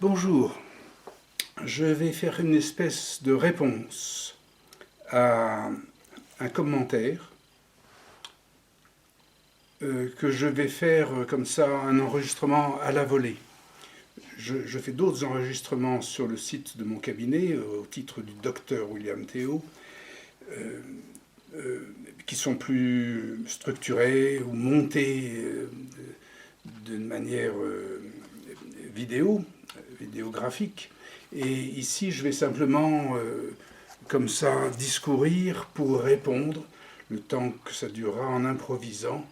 Bonjour, je vais faire une espèce de réponse à un commentaire que je vais faire comme ça, un enregistrement à la volée. Je fais d'autres enregistrements sur le site de mon cabinet au titre du docteur William Théo, qui sont plus structurés ou montés d'une manière vidéographique. Et ici, je vais simplement, comme ça, discourir pour répondre, le temps que ça durera, en improvisant,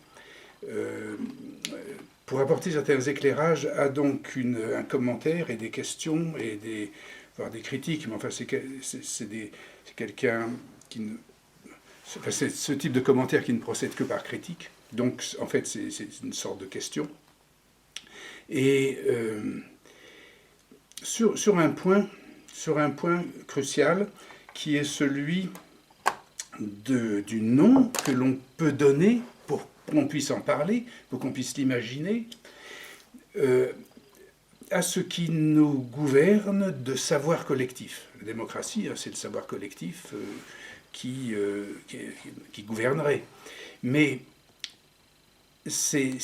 pour apporter certains éclairages à donc un commentaire et des questions et voire des critiques. Mais enfin, c'est quelqu'un qui ne... Enfin, c'est ce type de commentaire qui ne procède que par critique. Donc, en fait, c'est une sorte de question. Et sur un point crucial, qui est celui du nom que l'on peut donner pour qu'on puisse en parler, pour qu'on puisse l'imaginer, à ce qui nous gouverne de savoir collectif. La démocratie, c'est le savoir collectif qui gouvernerait. Mais c'est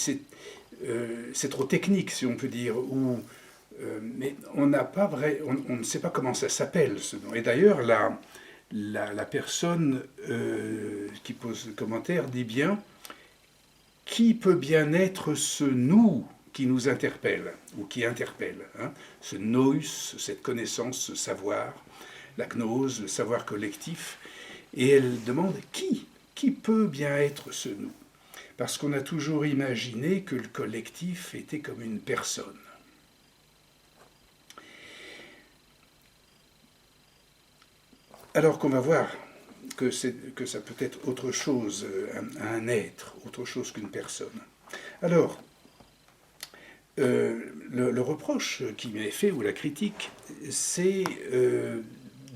trop technique, si on peut dire, mais on ne sait pas comment ça s'appelle, ce nom. Et d'ailleurs, la personne qui pose le commentaire dit bien « Qui peut bien être ce nous qui nous interpelle, ou qui interpelle, hein, ce nous, cette connaissance, ce savoir, la gnose, le savoir collectif ?» Et elle demande « Qui peut bien être ce nous ?» Parce qu'on a toujours imaginé que le collectif était comme une personne. Alors qu'on va voir que ça peut être autre chose, un être, autre chose qu'une personne. Alors, le reproche qui m'est fait, ou la critique, c'est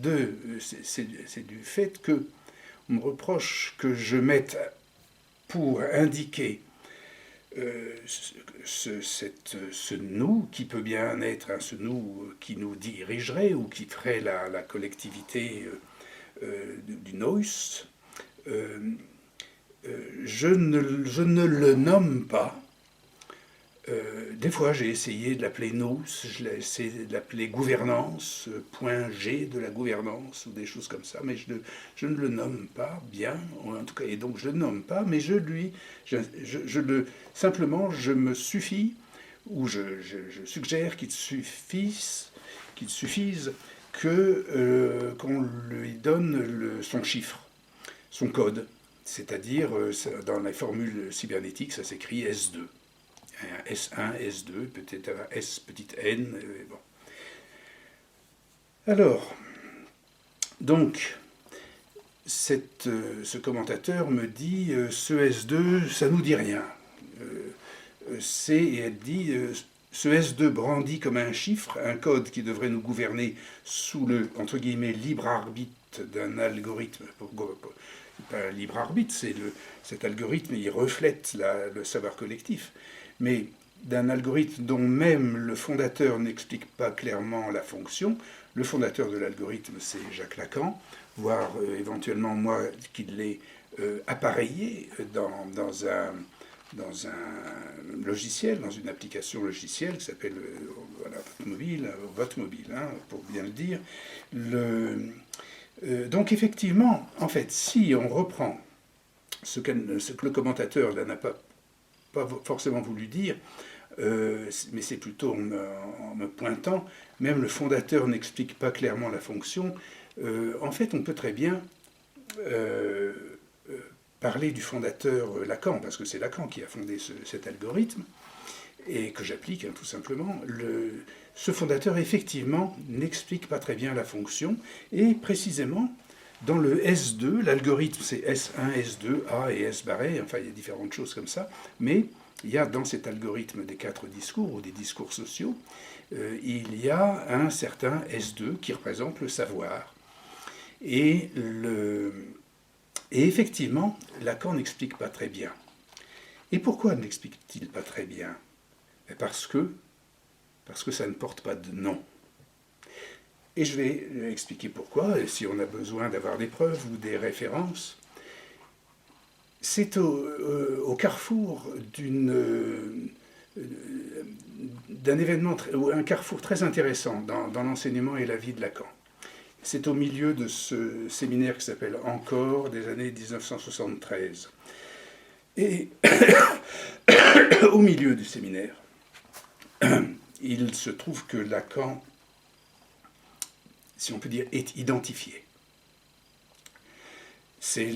du fait qu'on me reproche que je mette pour indiquer ce nous qui peut bien être ce nous qui nous dirigerait ou qui ferait la collectivité du nous, je ne le nomme pas. Des fois, j'ai essayé de l'appeler nous, j'ai essayé de l'appeler gouvernance, point G de la gouvernance, ou des choses comme ça, mais je ne le nomme pas bien, en tout cas, et donc je ne le nomme pas, mais simplement, je me suffis, ou je suggère qu'il suffise qu'on lui donne son chiffre, son code, c'est-à-dire, dans les formules cybernétiques, ça s'écrit S2. Un S1, S2, peut-être un S petite n. Bon. Alors, donc, ce commentateur me dit ce S2, ça nous dit rien. Et elle dit ce S2 brandit comme un chiffre, un code qui devrait nous gouverner sous le, entre guillemets, libre arbitre d'un algorithme. Pas un libre arbitre, cet algorithme, il reflète le savoir collectif. Mais d'un algorithme dont même le fondateur n'explique pas clairement la fonction. Le fondateur de l'algorithme, c'est Jacques Lacan, voire éventuellement moi qui l'ai appareillé dans un logiciel, dans une application logicielle qui s'appelle Vote Mobile, hein, pour bien le dire. Donc effectivement, en fait, si on reprend ce que le commentateur n'a pas forcément voulu dire, mais c'est plutôt en me pointant, même le fondateur n'explique pas clairement la fonction. En fait, on peut très bien parler du fondateur Lacan, parce que c'est Lacan qui a fondé cet algorithme, et que j'applique tout simplement. Ce fondateur, effectivement, n'explique pas très bien la fonction, et précisément, dans le S2, l'algorithme c'est S1, S2, A et S barré, enfin il y a différentes choses comme ça, mais il y a dans cet algorithme des 4 discours, ou des discours sociaux, il y a un certain S2 qui représente le savoir. Et effectivement, Lacan n'explique pas très bien. Et pourquoi n'explique-t-il pas très bien ? Parce que parce que ça ne porte pas de nom. Et je vais expliquer pourquoi, et si on a besoin d'avoir des preuves ou des références. C'est au carrefour d'un événement, un carrefour très intéressant dans l'enseignement et la vie de Lacan. C'est au milieu de ce séminaire qui s'appelle Encore, des années 1973. Et au milieu du séminaire, il se trouve que Lacan, si on peut dire, est identifié. C'est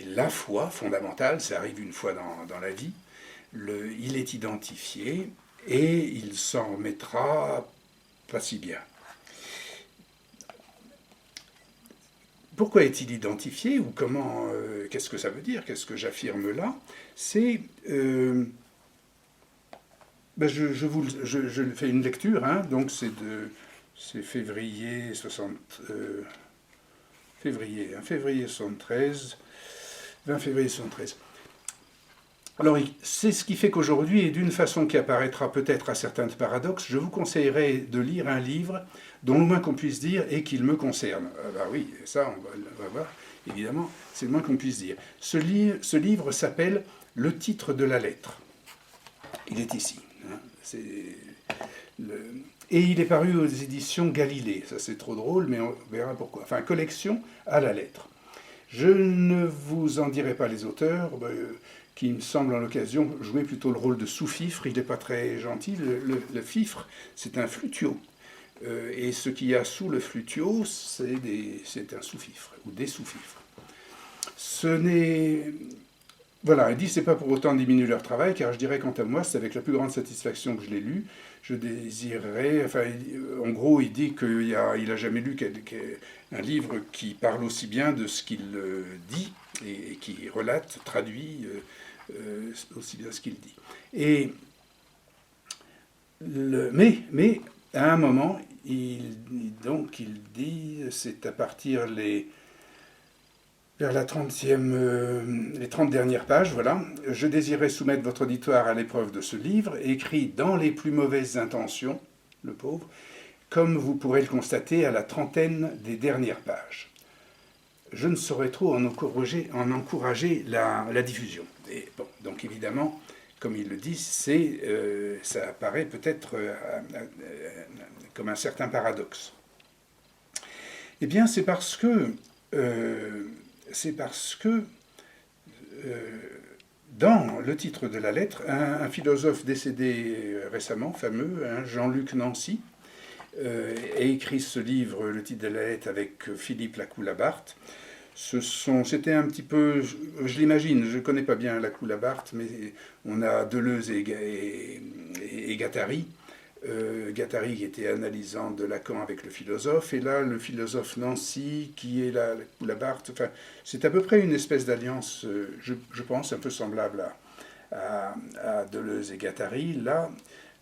la foi fondamentale, ça arrive une fois dans la vie. Il est identifié et il s'en remettra pas si bien. Pourquoi est-il identifié ou comment, qu'est-ce que ça veut dire, qu'est-ce que j'affirme là? C'est, je fais une lecture, hein, donc c'est février 73, 20 février 73. Alors, c'est ce qui fait qu'aujourd'hui, et d'une façon qui apparaîtra peut-être à certains paradoxes, je vous conseillerais de lire un livre dont le moins qu'on puisse dire est qu'il me concerne. Ben oui, ça, on va voir, évidemment, c'est le moins qu'on puisse dire. Ce livre s'appelle « Le titre de la lettre ». Il est ici. Hein, et il est paru aux éditions Galilée. Ça, c'est trop drôle, mais on verra pourquoi. Enfin, collection à la lettre. Je ne vous en dirai pas les auteurs, qui me semblent en l'occasion jouer plutôt le rôle de sous-fifre. Il n'est pas très gentil. Le fifre, c'est un flutio. Et ce qu'il y a sous le flutio, c'est un sous-fifre, ou des sous-fifres. Voilà, il dit c'est pas pour autant diminuer leur travail, car je dirais quant à moi, c'est avec la plus grande satisfaction que je l'ai lu. Je désirerais, en gros, il dit qu'il a jamais lu un livre qui parle aussi bien de ce qu'il dit et qui relate, traduit aussi bien ce qu'il dit. Mais à un moment, il dit, c'est à partir vers les 30 dernières pages, voilà. Je désirais soumettre votre auditoire à l'épreuve de ce livre, écrit dans les plus mauvaises intentions, le pauvre, comme vous pourrez le constater à la 30aine des dernières pages. Je ne saurais trop en encourager la diffusion. Et bon, donc évidemment, comme il le dit, ça apparaît peut-être comme un certain paradoxe. Eh bien, c'est parce que dans le titre de la lettre, un philosophe décédé récemment, fameux, Jean-Luc Nancy, a écrit ce livre, le titre de la lettre, avec Philippe Lacoue-Labarthe. C'était un petit peu, je l'imagine, je ne connais pas bien Lacoue-Labarthe, mais on a Deleuze et Guattari. Guattari qui était analysant de Lacan avec le philosophe, et là le philosophe Nancy qui est Lacoue-Labarthe. Enfin, c'est à peu près une espèce d'alliance, je pense, un peu semblable à Deleuze et Guattari. Là,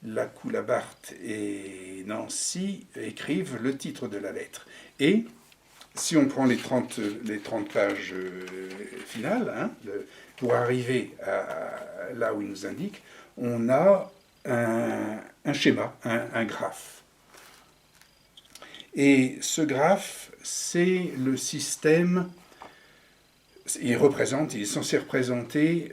Lacoue-Labarthe et Nancy écrivent le titre de la lettre. Et si on prend les 30 pages finales, hein, pour arriver à là où il nous indique, on a un schéma, un graphe. Et ce graphe, c'est le système, il est censé représenter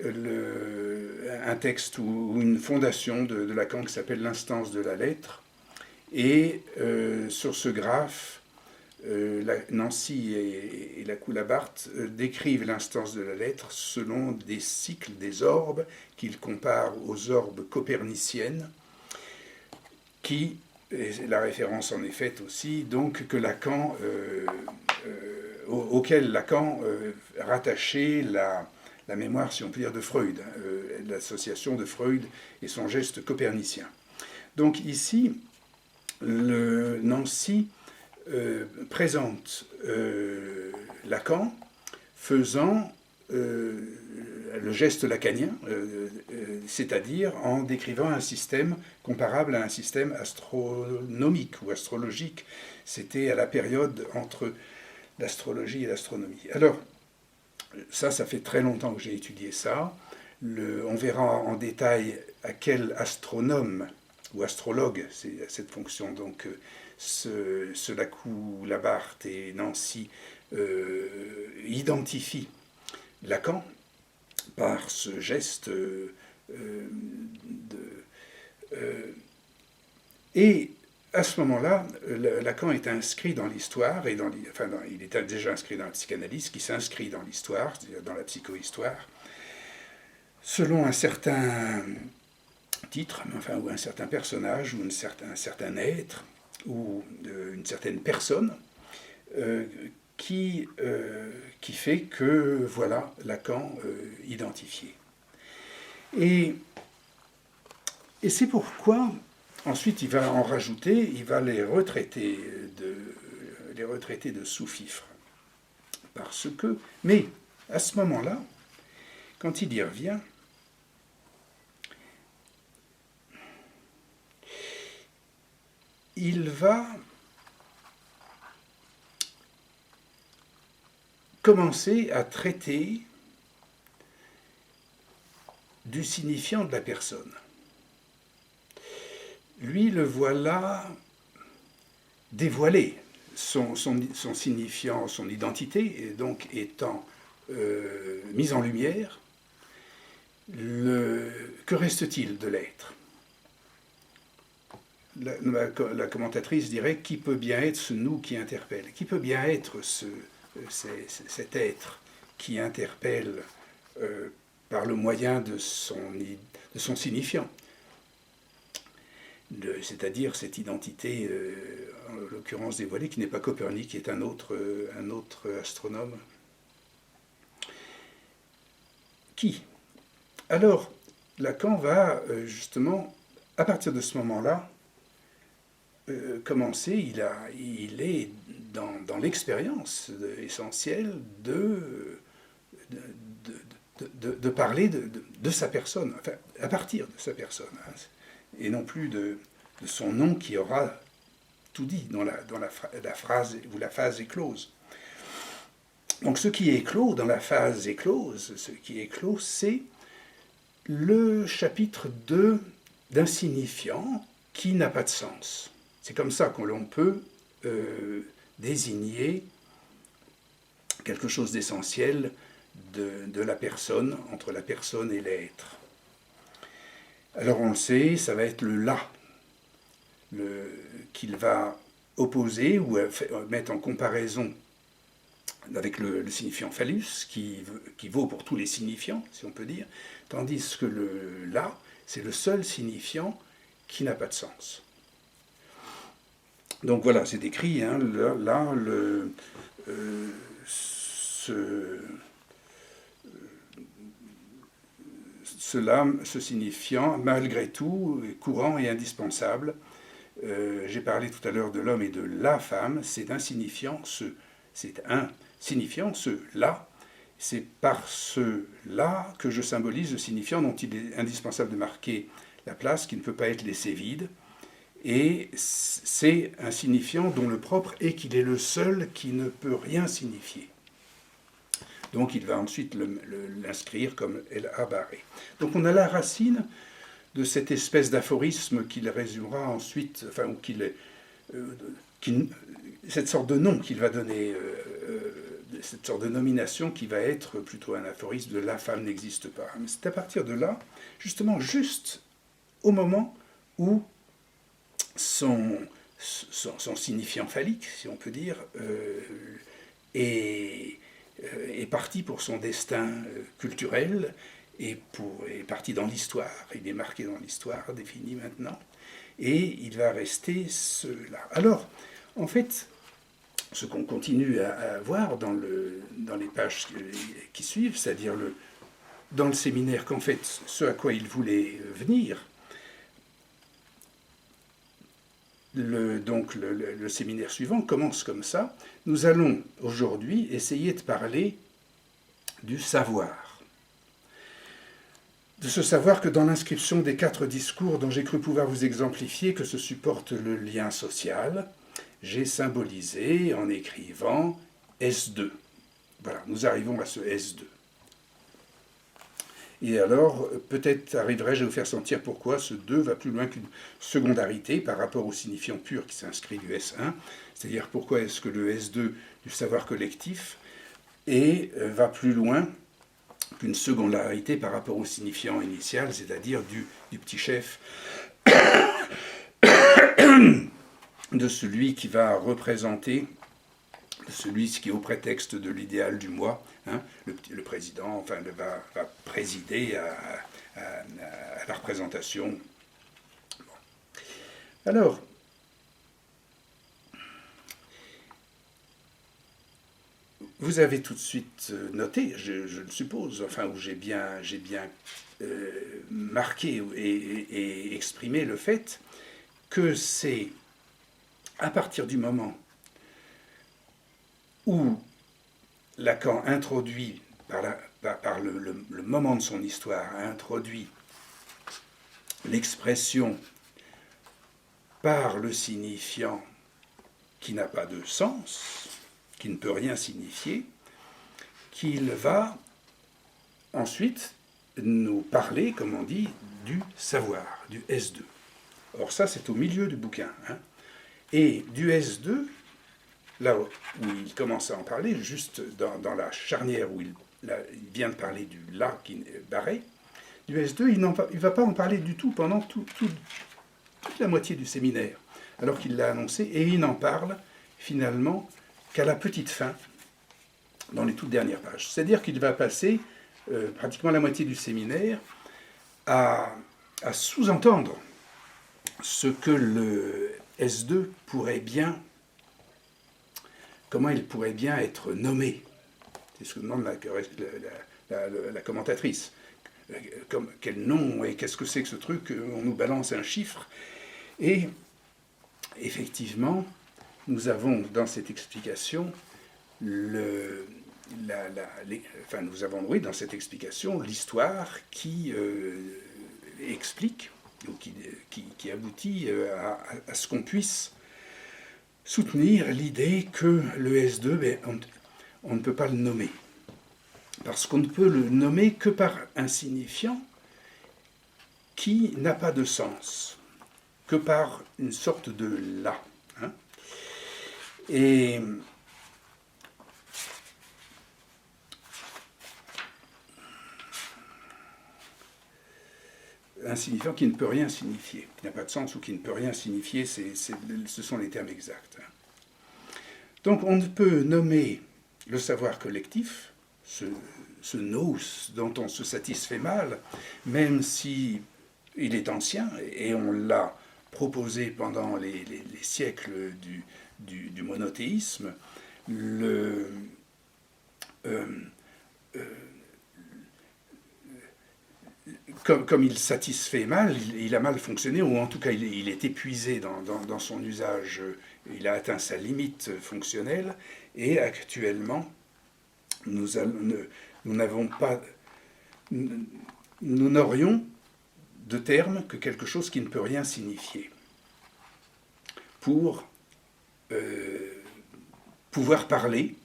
un texte ou une fondation de Lacan qui s'appelle l'instance de la lettre. Et sur ce graphe, Nancy et Lacoue-Labarthe décrivent l'instance de la lettre selon des cycles, des orbes, qu'ils comparent aux orbes coperniciennes, et la référence en est faite aussi, donc que Lacan, auquel Lacan rattachait la mémoire, si on peut dire, de Freud, l'association de Freud et son geste copernicien. Donc ici, Nancy présente Lacan faisant le geste lacanien, c'est-à-dire en décrivant un système comparable à un système astronomique ou astrologique. C'était à la période entre l'astrologie et l'astronomie. Alors, ça fait très longtemps que j'ai étudié ça. On verra en détail à quel astronome ou astrologue, c'est cette fonction. Donc Selacou, Labarthe et Nancy identifient Lacan par ce geste et à ce moment-là, Lacan est inscrit dans l'histoire, il est déjà inscrit dans la psychanalyse, qui s'inscrit dans l'histoire, c'est-à-dire dans la psychohistoire, selon un certain titre, ou un certain personnage, ou un certain être, ou une certaine personne, qui fait que, voilà, Lacan identifié. Et c'est pourquoi, ensuite, il va en rajouter, il va les retraiter de sous-fifre. Parce que, mais, à ce moment-là, quand il y revient, il va commencer à traiter du signifiant de la personne. Lui, le voilà dévoilé, son signifiant, son identité, et donc étant mise en lumière. Que reste-t-il de l'être ? La commentatrice dirait, qui peut bien être ce nous qui interpelle ? Qui peut bien être cet être qui interpelle par le moyen de son signifiant, c'est-à-dire cette identité, en l'occurrence dévoilée, qui n'est pas Copernic, qui est un autre astronome. Qui ? Alors, Lacan va justement, à partir de ce moment-là, commencer, il est dans l'expérience essentielle de parler de sa personne, enfin, à partir de sa personne, hein, et non plus de son nom qui aura tout dit dans la phrase ou la phase éclose. Donc ce qui est éclos dans la phase éclose, c'est le chapitre 2 d'un signifiant qui n'a pas de sens. C'est comme ça que l'on peut désigner quelque chose d'essentiel de la personne, entre la personne et l'être. Alors on le sait, ça va être le là, qu'il va opposer ou mettre en comparaison avec le signifiant phallus, qui vaut pour tous les signifiants, si on peut dire, tandis que le là, c'est le seul signifiant qui n'a pas de sens. Donc voilà, c'est écrit, hein, là, ce signifiant, malgré tout, est courant et indispensable. J'ai parlé tout à l'heure de l'homme et de la femme, c'est un signifiant, ce là, c'est par ce là que je symbolise le signifiant dont il est indispensable de marquer la place, qui ne peut pas être laissé vide. Et c'est un signifiant dont le propre est qu'il est le seul qui ne peut rien signifier. Donc il va ensuite l'inscrire comme L.A. Barré. Donc on a la racine de cette espèce d'aphorisme qu'il résumera ensuite, enfin, ou cette sorte de nom qu'il va donner, cette sorte de nomination qui va être plutôt un aphorisme de la femme n'existe pas. Mais c'est à partir de là, justement, juste au moment où son signifiant phallique, si on peut dire, est parti pour son destin culturel et est parti dans l'histoire. Il est marqué dans l'histoire, défini maintenant, et il va rester cela. Alors, en fait, ce qu'on continue à voir dans les pages qui suivent, c'est-à-dire dans le séminaire, qu'en fait, ce à quoi il voulait venir, donc le séminaire suivant commence comme ça. Nous allons aujourd'hui essayer de parler du savoir. De ce savoir que dans l'inscription des 4 discours dont j'ai cru pouvoir vous exemplifier que se supporte le lien social, j'ai symbolisé en écrivant S2. Voilà, nous arrivons à ce S2. Et alors, peut-être arriverai-je à vous faire sentir pourquoi ce 2 va plus loin qu'une secondarité par rapport au signifiant pur qui s'inscrit du S1, c'est-à-dire pourquoi est-ce que le S2 du savoir collectif va plus loin qu'une secondarité par rapport au signifiant initial, c'est-à-dire du petit chef, de celui qui va représenter, celui qui, au prétexte de l'idéal du moi, hein, le président, enfin, va présider à la représentation. Bon. Alors, vous avez tout de suite noté, je le suppose, enfin, où j'ai bien marqué et exprimé le fait que c'est à partir du moment où Lacan introduit, par le moment de son histoire, introduit l'expression par le signifiant qui n'a pas de sens, qui ne peut rien signifier, qu'il va ensuite nous parler, comme on dit, du savoir, du S2. Or ça, c'est au milieu du bouquin. Hein. Et du S2, là où il commence à en parler, juste dans la charnière où il vient de parler du là qui est barré, du S2, il ne va pas en parler du tout pendant toute la moitié du séminaire, alors qu'il l'a annoncé, et il n'en parle finalement qu'à la petite fin, dans les toutes dernières pages. C'est-à-dire qu'il va passer pratiquement la moitié du séminaire à sous-entendre ce que le S2 pourrait bien, comment il pourrait bien être nommé. C'est ce que demande la commentatrice. Quel nom et qu'est-ce que c'est que ce truc? On nous balance un chiffre. Et effectivement, nous avons dans cette explication nous avons dans cette explication l'histoire qui explique ou qui aboutit à ce qu'on puisse soutenir l'idée que le S2, on ne peut pas le nommer. Parce qu'on ne peut le nommer que par un signifiant qui n'a pas de sens, que par une sorte de là. Hein. Et un signifiant qui ne peut rien signifier, qui n'a pas de sens ou qui ne peut rien signifier, ce sont les termes exacts. Donc on ne peut nommer le savoir collectif, ce nous dont on se satisfait mal, même si il est ancien, et on l'a proposé pendant les siècles du monothéisme, comme il satisfait mal, il a mal fonctionné, ou en tout cas il est épuisé dans son usage, il a atteint sa limite fonctionnelle, et actuellement, nous n'aurions de terme que quelque chose qui ne peut rien signifier, pour pouvoir parler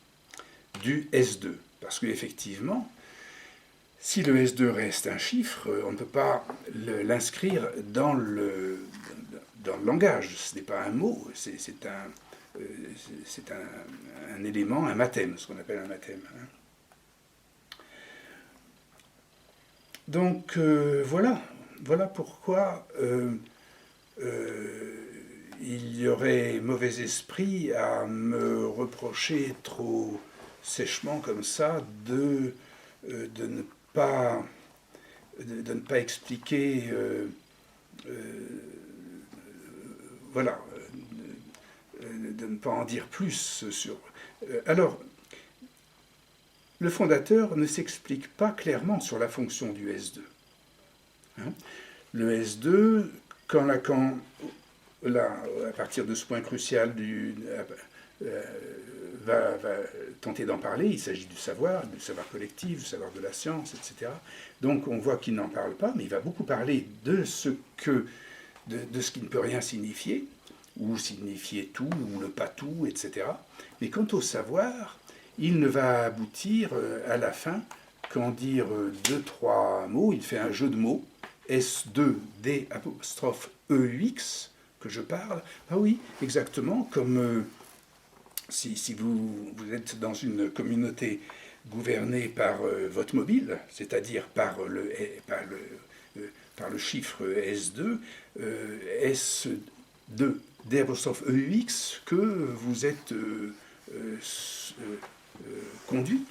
du S2. Parce qu'effectivement, si le S2 reste un chiffre, on ne peut pas l'inscrire dans le langage. Ce n'est pas un mot, c'est un élément, un mathème, ce qu'on appelle un mathème. Donc voilà pourquoi il y aurait mauvais esprit à me reprocher trop sèchement comme ça de ne pas expliquer de ne pas en dire plus sur... Alors, le fondateur ne s'explique pas clairement sur la fonction du S2. Hein. Le S2, quand Lacan, à partir de ce point crucial, va tenter d'en parler, il s'agit du savoir collectif, du savoir de la science, etc. Donc on voit qu'il n'en parle pas, mais il va beaucoup parler de ce qui ne peut rien signifier, ou signifier tout, ou ne pas tout, etc. Mais quant au savoir, il ne va aboutir à la fin qu'en dire deux, trois mots. Il fait un jeu de mots, S2D apostrophe EUX, que je parle. Ah oui, exactement, comme si vous êtes dans une communauté gouvernée par votre mobile, c'est-à-dire par le chiffre S2, S2D apostrophe EUX, que vous êtes conduit,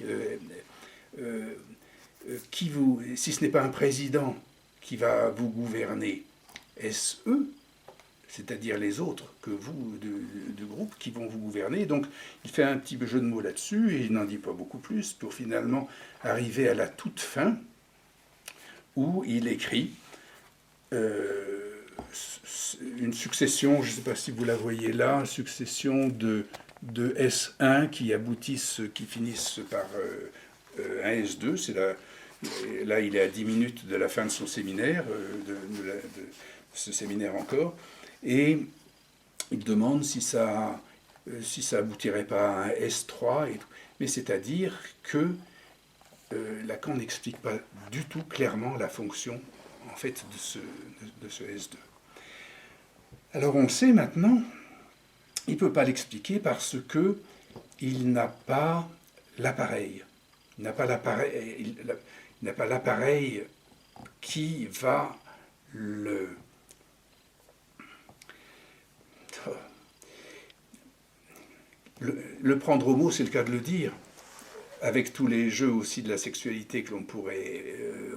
si ce n'est pas un président qui va vous gouverner, SE, c'est-à-dire les autres que vous, du groupe, qui vont vous gouverner. Donc il fait un petit jeu de mots là-dessus, et il n'en dit pas beaucoup plus, pour finalement arriver à la toute fin, où il écrit une succession, je ne sais pas si vous la voyez là, une succession de S1 qui aboutissent, qui finissent par un S2. Là, il est à 10 minutes de la fin de son séminaire, de ce séminaire encore, et il demande si ça aboutirait pas à un S3, mais c'est-à-dire que Lacan n'explique pas du tout clairement la fonction en fait de ce S2. Alors on le sait maintenant, il ne peut pas l'expliquer parce qu'il n'a pas l'appareil. Il n'a pas l'appareil qui va le prendre au mot, c'est le cas de le dire, avec tous les jeux aussi de la sexualité que l'on pourrait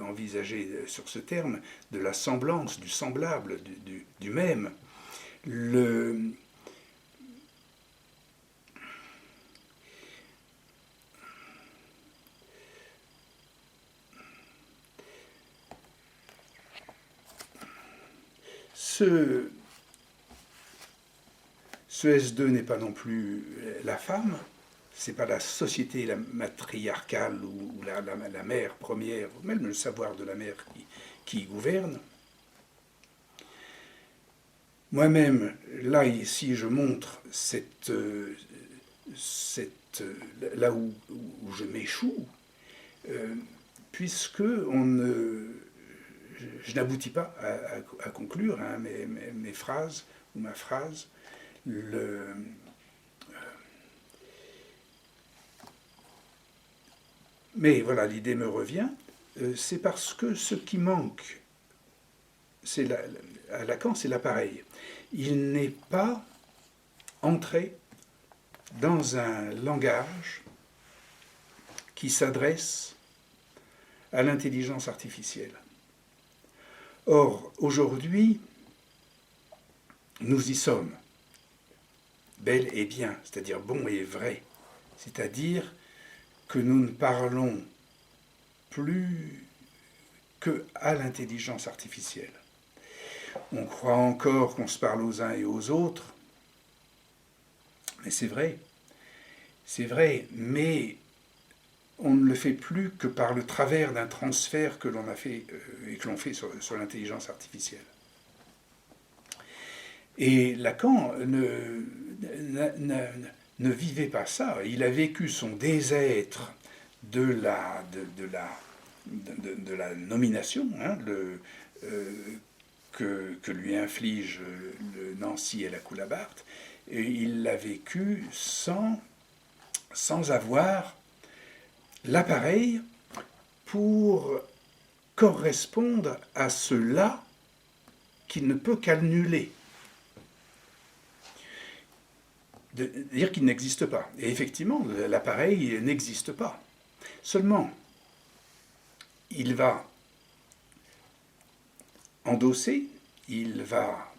envisager sur ce terme, de la semblance, du semblable, du même. Ce S2 n'est pas non plus la femme, c'est pas la société matriarcale ou la mère première, ou même le savoir de la mère qui gouverne. Moi-même, là, ici, je montre là où je m'échoue, puisque je n'aboutis pas à conclure mes phrases ou ma phrase. Mais voilà, l'idée me revient. C'est parce que ce qui manque, à Lacan, c'est l'appareil. Il n'est pas entré dans un langage qui s'adresse à l'intelligence artificielle. Or, aujourd'hui, nous y sommes, bel et bien, c'est-à-dire bon et vrai, c'est-à-dire que nous ne parlons plus qu'à l'intelligence artificielle. On croit encore qu'on se parle aux uns et aux autres, mais c'est vrai, mais on ne le fait plus que par le travers d'un transfert que l'on a fait et que l'on fait sur l'intelligence artificielle. Et Lacan ne vivait pas ça. Il a vécu son désêtre de la nomination, hein, que lui inflige le Nancy et la Coulabarte, et il l'a vécu sans avoir l'appareil pour correspondre à cela qu'il ne peut qu'annuler. De dire qu'il n'existe pas. Et effectivement, l'appareil n'existe pas. Seulement, il va endosser, il va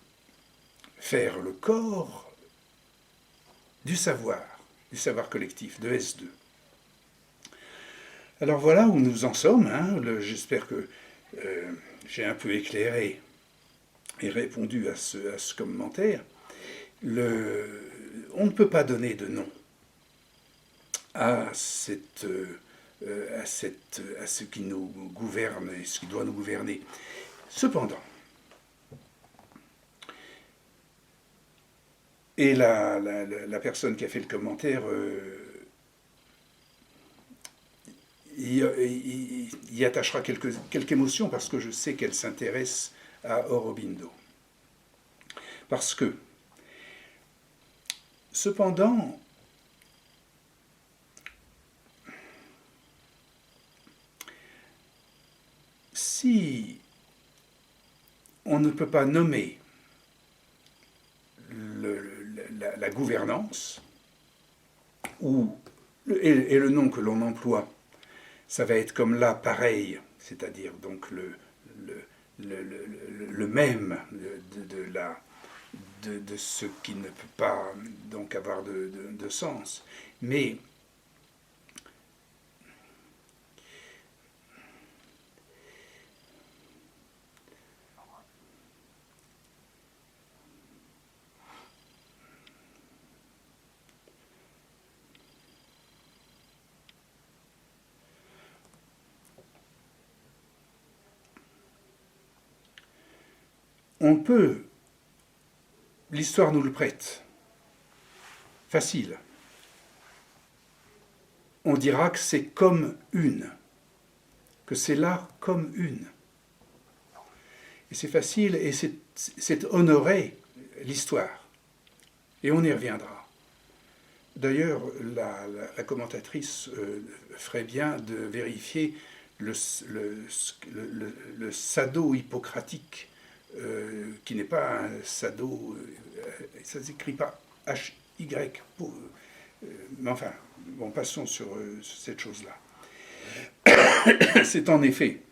faire le corps du savoir collectif, de S2. Alors voilà où nous en sommes. Hein. J'espère que j'ai un peu éclairé et répondu à ce commentaire. On ne peut pas donner de nom à ce qui nous gouverne et ce qui doit nous gouverner. Cependant, et la personne qui a fait le commentaire, il y attachera quelques émotions parce que je sais qu'elle s'intéresse à Aurobindo. Parce que, cependant, si on ne peut pas nommer la gouvernance, et le nom que l'on emploie, ça va être comme là pareil, c'est-à-dire donc le même de ce qui ne peut pas donc avoir de sens. Mais on peut, l'histoire nous le prête, facile. On dira que c'est comme une, que c'est là comme une. Et c'est facile et c'est honorer l'histoire. Et on y reviendra. D'ailleurs, la commentatrice ferait bien de vérifier le sado hippocratique, qui n'est pas un sado, ça ne s'écrit pas H-Y, mais enfin, bon, passons sur cette chose-là. C'est en effet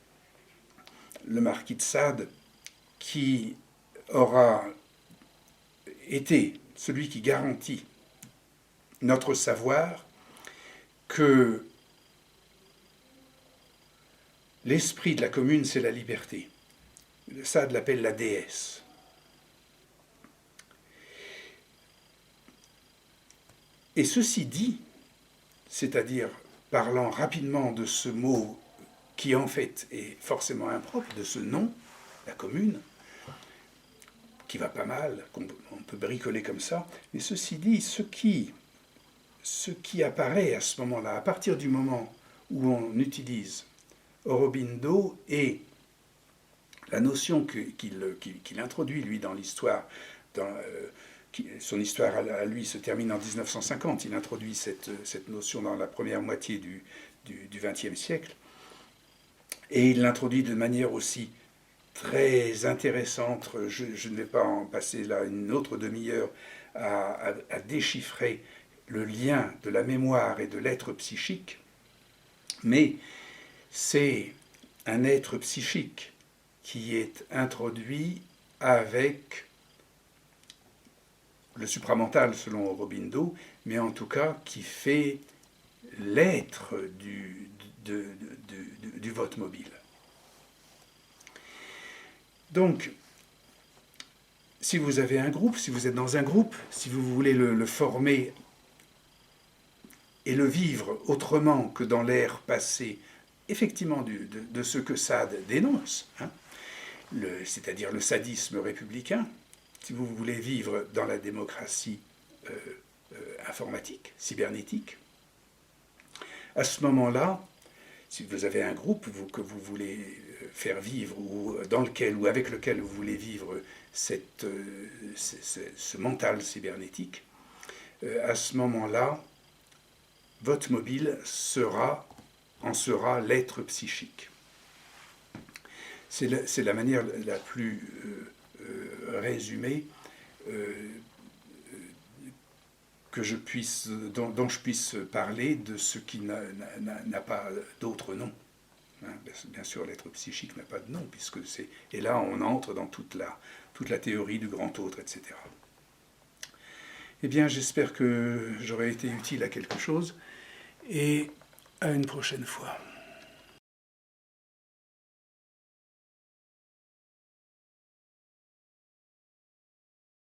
le marquis de Sade qui aura été celui qui garantit notre savoir que l'esprit de la commune, c'est la liberté. Sade l'appelle la déesse. Et ceci dit, c'est-à-dire parlant rapidement de ce mot qui en fait est forcément impropre, de ce nom, la commune, qui va pas mal, qu'on peut bricoler comme ça, mais ceci dit, ce qui apparaît à ce moment-là, à partir du moment où on utilise Aurobindo et la notion qu'il introduit, lui, dans l'histoire, son histoire à lui se termine en 1950, il introduit cette notion dans la première moitié du XXe siècle, et il l'introduit de manière aussi très intéressante. Je ne vais pas en passer là une autre demi-heure à déchiffrer le lien de la mémoire et de l'être psychique, mais c'est un être psychique qui est introduit avec le supramental selon Aurobindo, mais en tout cas qui fait l'être du vote mobile. Donc, si vous avez un groupe, si vous êtes dans un groupe, si vous voulez le former et le vivre autrement que dans l'ère passée, effectivement de ce que Sade dénonce, hein, c'est-à-dire le sadisme républicain, si vous voulez vivre dans la démocratie informatique, cybernétique, à ce moment-là, si vous avez un groupe que vous voulez faire vivre, ou dans lequel ou avec lequel vous voulez vivre ce mental cybernétique, à ce moment-là, votre mobile en sera l'être psychique. C'est la manière la plus résumée dont je puisse parler de ce qui n'a pas d'autre nom. Bien sûr, l'être psychique n'a pas de nom, et là on entre dans toute la théorie du grand autre, etc. Eh bien, j'espère que j'aurai été utile à quelque chose, et à une prochaine fois.